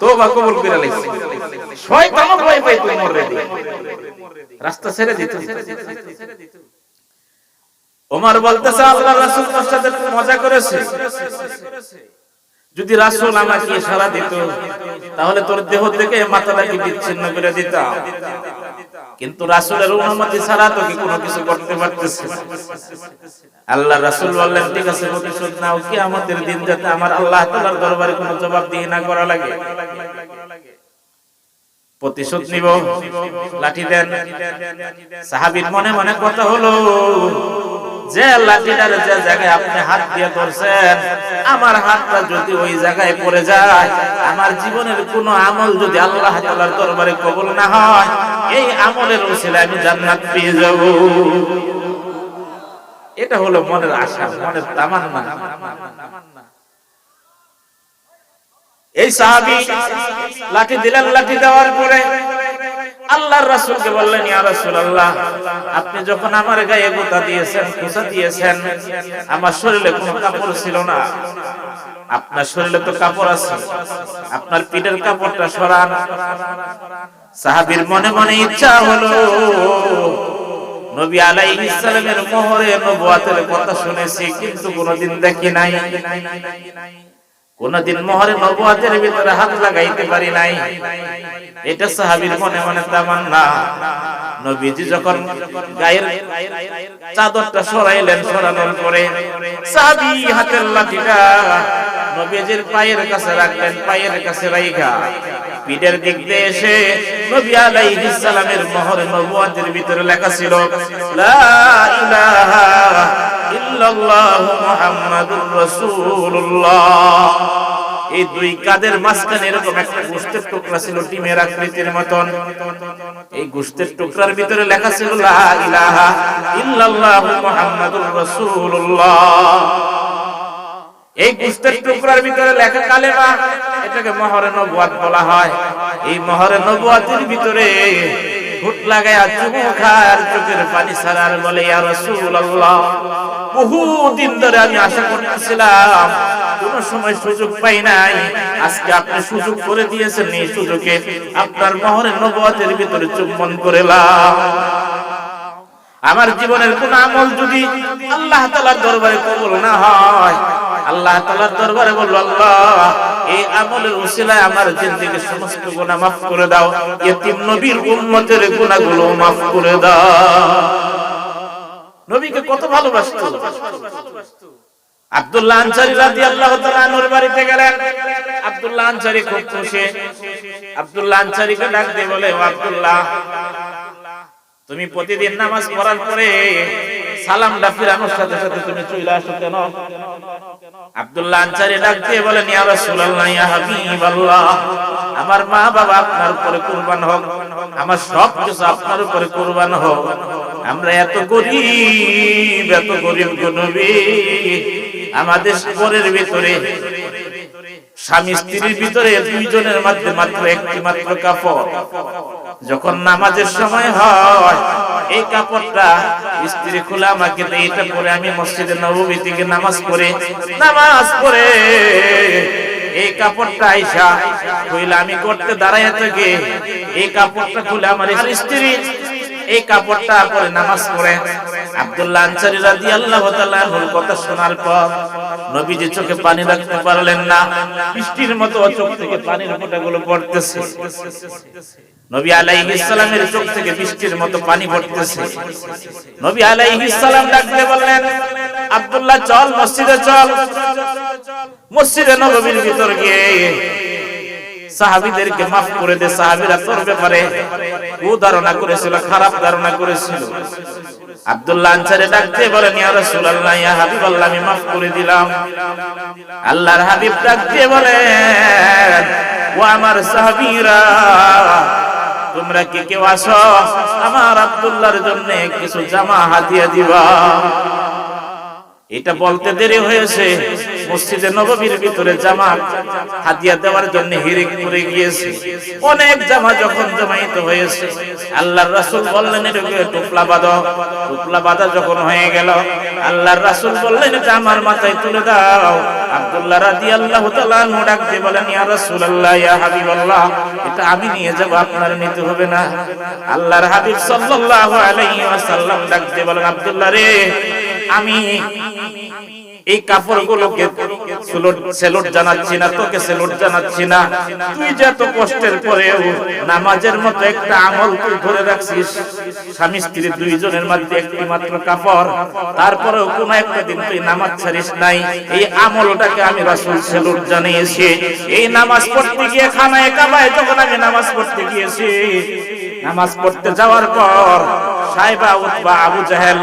তওবা কবুল করে লাইছে। শয়তানও ভয় পাইতো ওমর রে, রাস্তা ছেড়ে দিত। ওমর বলতেছে আল্লাহর রাসূল তোর সাথে মজা করেছে, যদি রাসূল আমাকে ইশারা দিত তাহলে তোর দেহ থেকে মাথাটাকে বিচ্ছিন্ন করে দিতাম, কিন্তু রাসূলের অনুমতি ছাড়া তোকে কোনো কিছু করতে পারতেছি না। আল্লাহর রাসূল বললেন ঠিক আছে, প্রতিশোধ নাও, কিয়ামতের দিন যাতে আমার আল্লাহ তাআলার দরবারে কোনো জবাবদিহি না করা লাগে, প্রতিশোধ নিব, লাঠি দেন। সাহাবীর মনে মনে কথা হলো, যে লাঠিটার যে জায়গায় আপনি হাত দিয়ে ধরছেন, আমার হাতটা যদি ওই জায়গায় পড়ে যায়, আমার জীবনের কোনো আমল যদি আল্লাহ তাআলার দরবারে কবুল না হয়, এই আমলের উসিলায় আমি জান্নাত পেয়ে যাব। এটা হলো মনের আশা, মনের তামান্না। এই সাহাবী লাঠি দিলেন, লাঠি দেওয়ার পরে আল্লাহর রাসূলকে বললেন ইয়া রাসূলুল্লাহ, আপনি যখন আমার গায়ে গোতা দিয়েছেন, খোঁচা দিয়েছেন, আমার শরীরে কোনো কাপড় ছিল না, আপনার শরীরে তো কাপড় আছে, আপনার পিঠের কাপড়টা সরান। সাহাবীর মনে মনে ইচ্ছা হলো, নবী আলাইহিস সালামের মোহরে নবুয়তের কথা শুনেছি, কিন্তু কোনদিন দেখি নাই, কোনদিন মোহরে নবুয়তের ভিতরে হাত লাগাইতে পারি নাই। এটা সাহাবীর মনে মনে তামান্না। নবীজি যখন গায়ের চাদরটা সরাইলেন, সরানোর পরে সাহাবী হাতের লাঠিটা নবীজির পায়ের কাছে রাখলেন, পায়ের কাছে রাইখা পিঠের দিক দিয়ে এসে নবী আলাইহিস সালামের মোহরে নবুয়তের ভিতরে লেখা ছিল লা ইলাহা ইল্লাল্লাহু মুহাম্মাদুর রাসূলুল্লাহ। এই দুই কাদের মাঝখানে এরকম একটা গোশতের টুকরা ছিল, ডিমের আকৃতির মতন। এই গোশতের টুকরার ভিতরে লেখা ছিল লা ইলাহা ইল্লাল্লাহু মুহাম্মাদুর রাসূলুল্লাহ। এই গোশতের টুকরার ভিতরে লেখা কালেমা, এটাকে মোহরে নবুয়ত বলা হয়। এই মোহরে নবুয়তের ভিতরে ঠোঁট লাগায়া চুমু খায় আর চোখের পানি ছাড়ার বলে ইয়া রাসূলুল্লাহ, বহুদিন ধরে আমি আশা করতেছিলাম, কোন সময় সুযোগ পাই নাই, আজকে আপনি সুযোগ করে দিয়েছেন, এই সুযোগে আপনার মোহরে নবুয়তের ভিতরে চুম্বন করেলাম। আমার জীবনের কোন আমল যদি আল্লাহ তাআলার দরবারে কবুল না হয়, আল্লাহ তাআলার দরবারে বলবো আল্লাহ এই আমলের উসিলায় আমার জিন্দেগীর সমস্ত গুনাহ মাফ করে দাও, ইতিম নবীর উম্মতের গুনাহগুলো মাফ করে দাও। নবীকে কত ভালোবাসতো। আব্দুল্লাহ আনসারী রাদিয়াল্লাহু তাআলা আনহুর বাড়িতে গেলেন। আব্দুল্লাহ আনসারী খুব খুশি। আব্দুল্লাহ আনসারীকে ডাক দিয়ে বলে, ও আব্দুল্লাহ, তুমি প্রতিদিন নামাজ পড়ার পরে সালামটা ফিরানোর সাথে সাথে তুমি চলে আসো কেন? আব্দুল্লাহ আনসারী ডাক দিয়ে বলেন, ইয়া রাসূলুল্লাহ, ইয়া হাবিবাল্লাহ, আমার মা বাবা আপনার উপরে কুরবান হোক, আমার সব কিছু আপনার উপরে কুরবান হোক, আমরা এত গরিব গো নবী, আমাদের ঘরের ভিতরে স্বামী স্ত্রীর ভিতরে দুইজনের মধ্যে মাত্র একটি মাত্র কাপড়, যখন নামাজের সময় হয় এই কাপড়টা স্ত্রী খুলে আমাকে দেয়, এটা পরে আমি মসজিদে নববী থেকে নামাজ পড়ে এই কাপড়টা আইসা কইলে আমি করতে দাঁড়ায় থেকে এই কাপড়টা খুলে আমার স্ত্রী এই কাপড়টা পরে নামাজ পড়ে। আব্দুল্লাহ আনসারী রাদিয়াল্লাহু তাআলা আনহুর কথা শোনার পর নবীজি চোখে পানি রাখতে পারলেন না, বৃষ্টির মতো চোখ থেকে পানির ফোঁটাগুলো পড়তেছে। নবী আলাইহিস সালামের চোখ থেকে বৃষ্টির মতো পানি পড়তেছে। নবী আলাইহিস সালাম ডাক দিয়ে বললেন, আব্দুল্লাহ চল মসজিদে চল। মসজিদে নববীর ভিতর গিয়ে সাহাবীদেরকে maaf করে দে, সাহাবীরা তোর ব্যাপারে ধারণা করেছিল, খারাপ ধারণা করেছিল। আব্দুল্লাহ আনসারী ডাক দিয়ে বলেন, ইয়া রাসূলুল্লাহ, ইয়া হাবিবাল্লাহ, আমি maaf করে দিলাম। আল্লাহর হাবিব ডাক দিয়ে বলেন, ও আমার সাহাবীরা, তোমরা কি কেউ আসো আমার আব্দুল্লাহর জন্য কিছু জামা হাদিয়া দিবা? এটা বলতে দেরি হয়েছে, মসজিদে নববীর ভিতরে জামা হাদিয়া দেওয়ার জন্য হিরিক পড়ে গিয়েছে। অনেক জামা যখন জমাইতে হয়েছে, আল্লাহর রাসূল বললেন এটাকে টুকলা বাঁধো। টুকলা বাঁধা যখন হয়ে গেল, আল্লাহর রাসূল বললেন এটা আমার মাথায় তুলে দাও। আব্দুল্লাহ রাদিয়াল্লাহু তাআলা আনহু ডাক দিয়ে বলেন, ইয়া রাসূলুল্লাহ, ইয়া হাবিবাল্লাহ, এটা আমি নিয়ে যাব, আপনার নিতে হবে না। আল্লাহর হাবিব সাল্লাল্লাহু আলাইহি ওয়াসাল্লাম ডাক দিয়ে বলেন, আব্দুল্লাহ রে, আমি এই কাপড়গুলোকে সেলুট জানাচ্ছি না, তোকে সেলুট জানাচ্ছি না। তুই যে এত কষ্টের পরেও নামাজের মতো একটা আমল তুই ধরে রাখছিস, স্বামী স্ত্রী দুইজনের মধ্যে একটি মাত্র কাপড়, তারপরেও কোন একটা দিন তুই নামাজ ছাড়িস নাই। এই আমলটাকে আমি রাসূল সেলুট জানিয়েছি। এই নামাজ পড়তে গিয়ে খানায়ে কাবায় যখন আমি নামাজ পড়তে গিয়েছি, নামাজ পড়তে যাওয়ার পর সাইবা, উতবা, আবু জাহেল,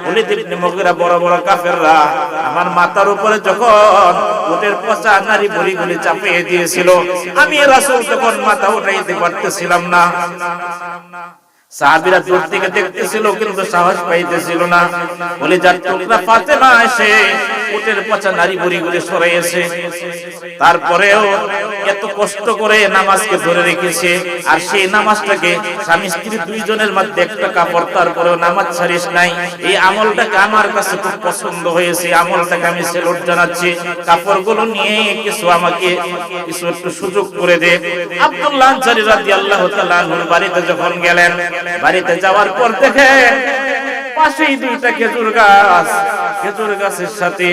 ওলীদ ইবনে মুগীরা, বড় বড় কাফেররা আমার মাথার উপরে যখন উটের পচা নারী ভুঁড়িগুলি চাপিয়ে দিয়েছিল, আমি রাসূল তখন মাথা উঠাইতে পারতেছিলাম না। সাহাবীরা দূর থেকে দেখতেছিল কিন্তু সাহস পাইতেছিল না। বলে যার টুকরা ফাতেমা এসে উটের পচা নারী ভুঁড়িগুলি সরাইয়েছে, তারপরেও এত কষ্ট করে নামাজকে ধরে রেখেছে। আর সেই নামাজটাকে স্বামী স্ত্রী দুইজনের মধ্যে একটা কাপড়, তারপরেও নামাজ ছাড়িস নাই। এই আমলটাকে আমার কাছে খুব পছন্দ হয়েছে, আমলটাকে আমি সেলুট জানাচ্ছি। কাপড়গুলো নিয়ে আমাকে কিছু একটু সুযোগ করে দে। আব্দুল্লাহ আনসারী রাদিয়াল্লাহু তাআলা আনহুর বাড়িতে যখন গেলেন, বাড়িতে যাওয়ার পর দেখে পাশেই দুইটা খেজুর গাছ, খেজুর গাছের সাথে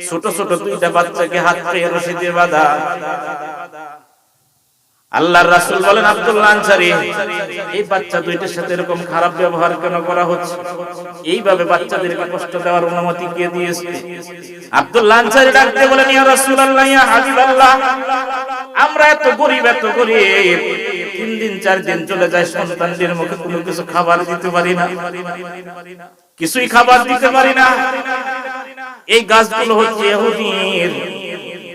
ছোট ছোট দুইটা বাচ্চাকে হাত পায়ে রশি দিয়ে বাঁধা। আল্লাহর রাসূল বলেন, আব্দুল্লাহ আনসারী, এই বাচ্চা দুইটার সাথে এরকম খারাপ ব্যবহার কেন করা হচ্ছে? এইভাবে বাচ্চাদেরকে কষ্ট দেওয়ার অনুমতি কে দিয়েছে? আব্দুল্লাহ আনসারী ডাকতে বলেন, ইয়া রাসূলুল্লাহ, ইয়া হাবিবাল্লাহ, আমরা এত গরীব, এত গরীব, 3 দিন 4 দিন চলে যায়, সন্তানদের মুখে কোনো কিছু খাবার দিতে পারি না, কিছুই খাবার দিতে পারি না। এই গাছগুলো হচ্ছে ইহুদির,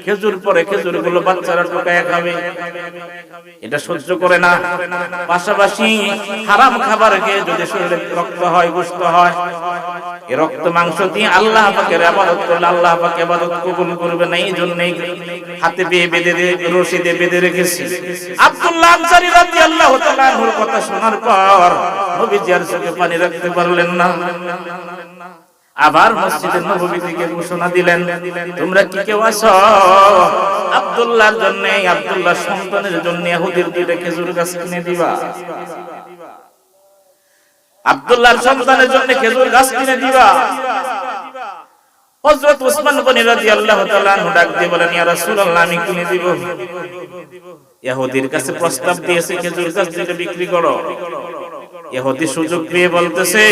খেজুর পরে খেজুরগুলো বাচ্চারা টোকায় খাবে, এটা সহ্য করে না। পাশাপাশি হারাম খাবার খেয়ে যদি শরীরে রক্ত হয়, গোশত হয়, এই রক্ত মাংস দিয়ে আল্লাহ পাকের ইবাদত করলে আল্লাহ পাক ইবাদত কবুল করবে না। এই জন্যই হাতে বেঁধে রশি দিয়ে বেঁধে রেখেছি। আব্দুল্লাহ আনসারী রাদিয়াল্লাহু তাআলা আনহুর কথা শোনার পর নবীজি আর চোখে পানি রাখতে পারলেন না। আবার মসজিদে নববী থেকে ঘোষণা দিলেন, তোমরা কি কেউ আছো আব্দুল্লাহর জন্য, আব্দুল্লাহর সন্তানের জন্য ইহুদির দুইটা খেজুর গাছ কিনে দিবা? আব্দুল্লাহর সন্তানের জন্য খেজুর গাছ কিনে দিবা? হযরত উসমান গনি রাদিয়াল্লাহু তাআলা আনহু ডাক দিয়ে বলেন, ইয়া রাসূলুল্লাহ, আমি কিনে দিব। ইহুদির কাছে প্রস্তাব দিয়েছে খেজুর গাছ দুইটা বিক্রি করো। ইহুদি সুযোগ পেয়ে বলতেছে,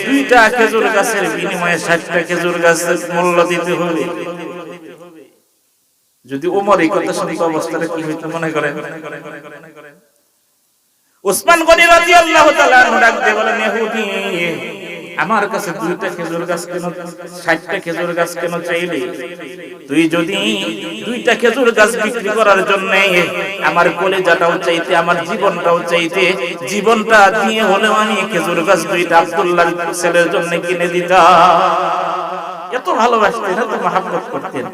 দুইটা খেজুর গাছের বিনিময়ে 60টা খেজুর গাছের মূল্য দিতে হবে। যদি ওমর এই কথা শুনে অবস্থাটা কি হইতো মনে করেন? উসমান গনি রাদিয়াল্লাহু তাআলা আনহু ডাক দিয়ে বলেন, ইহুদি, আমার কাছে দুইটা খেজুর গাছ কেন, 60টা খেজুর গাছ কেন চাইলে? তুই যদি দুইটা খেজুর গাছ বিক্রি করার জন্য আমার কলিজাটাও চাইতে, আমার জীবনটাও চাইতে, জীবনটা দিয়ে হলেও আমি খেজুর গাছ দুইটা আব্দুল্লাহর ছেলের জন্য কিনে দিতাম। এত ভালোবাসতেন, এত মহব্বত করতেন।